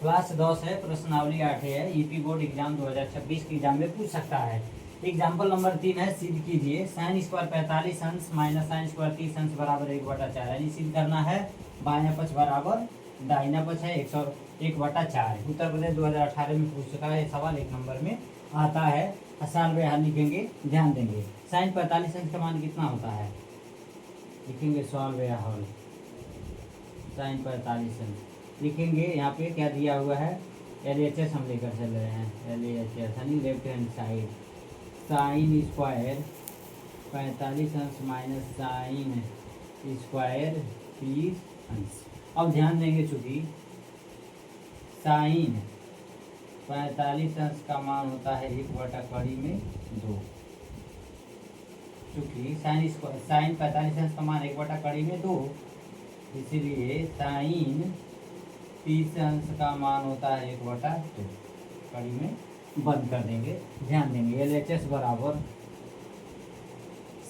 Class 10 है, प्रश्नावली 8 है। यूपी बोर्ड एग्जाम 2026 के एग्जाम में पूछ सकता है। एग्जाम्पल नंबर 3 है, सिद्ध कीजिए साइन स्क्वायर 45 अंश माइनस साइन स्क्वायर 30 अंश बराबर 1/4 यानी सिद्ध करना है बायां पक्ष बराबर दाहिना पक्ष है 1/4। उत्तर प्रदेश 2018 में पूछ चुका है सवाल, 1 नंबर में आता है। साल में हल लिखेंगे, ध्यान देंगे। साइन 45 अंश का मान कितना होता है, लिखेंगे सॉल्व या हल। साइन 45 अंश लिखेंगे, यहाँ पे क्या दिया हुआ है, LHS हम लेकर चल रहे हैं, LHS यानी left hand side. Sine square 45 अंश माइनस साइन स्क्वायर 30 अंश। अब ध्यान देंगे, चूंकि साइन 45 अंश का मान होता है 1/2 में 2। चूंकि साइन 45 अंश का मान 1/2 में 2, इसीलिए साइन 30 अंश का मान होता है 1/2 कड़ी में बंद कर देंगे। ध्यान देंगे, LHS बराबर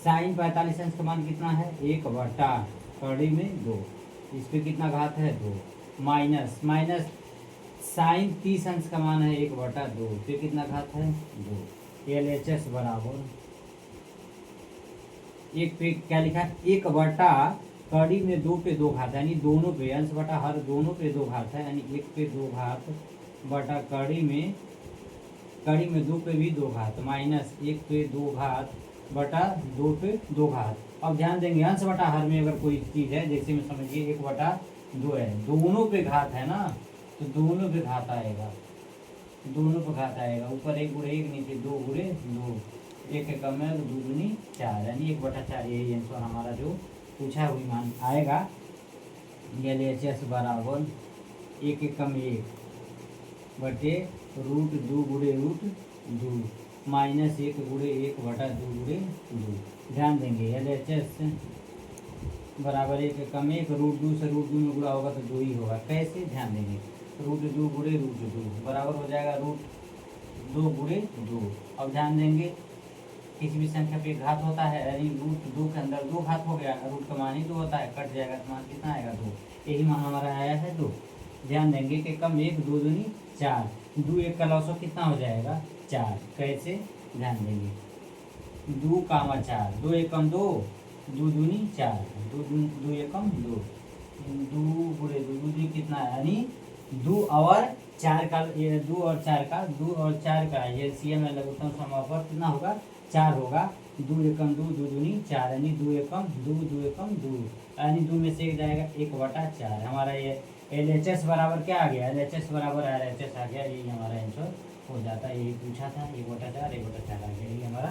साइन 45 अंश का मान कितना है 1/2 में 2, इस पे कितना घात है 2, माइनस साइन 30 अंश का मान है 1/2, पे कितना घात है 2। LHS बराबर एक पे क्या लिखा है 1/2 में 2 पे 2 घात, यानी दोनों पे अंश बटा हर दोनों पे 2 घात है, यानी 1 पे 2 घात बटा कड़ी में 2 पे भी 2 घात, माइनस 1 पे 2 घात बटा 2 पे 2 घात। अब ध्यान देंगे, अंश बटा हर में अगर कोई चीज़ है, जैसे में समझिए 1/2 है, दोनों पे घात है ना, तो दोनों पे घात आएगा, दोनों पे घात आएगा। ऊपर 1 गुणे 1, नीचे 2 गुणे 2, 1 कम है 2 दूनी 4, यानी 1/4। यही आंसर हमारा जो पूछा हुई मान आएगा। LHS बराबर 1 कम 1 बटे √2 गुणे √2 माइनस 1 गुणे 1/2 गुणे 2। ध्यान देंगे, LHS बराबर 1 कम 1, √2 से √2 में गुणा होगा तो 2 ही होगा। कैसे, ध्यान देंगे, √2 गुणे √2 बराबर हो जाएगा √2 गुणे 2। अब ध्यान देंगे, किसी भी संख्या पे घात होता है, यानी √2 के अंदर 2 घात हो गया, रूट का मान ही 2 होता है, कट जाएगा तो मान कितना आएगा 2, यही मान हमारा आया है 2। ध्यान देंगे कि कम 1 2 दूनी 4, 2 1 का लॉस कितना हो जाएगा 4। कैसे, ध्यान देंगे, 2 कामा 4, 2 1 कम 2, 2 दूनी 4, 2 1 कम 2, 2 गुणे 2 दूनी कितना है, यानी 2 और 4 का, ये 2 और 4 का LCM है, लघुत्तम समापन कितना होगा 4 होगा। 2 एकम 2, 2 दूनी 4, यानी 2 एकम 2, 2 एकम 2, यानी 2 में से 1 जाएगा 1/4। हमारा ये LHS बराबर क्या आ गया, LHS बराबर RHS आ गया, यही हमारा आंसर हो जाता है। यही पूछा था 1/4 1/4 आ गया, यही हमारा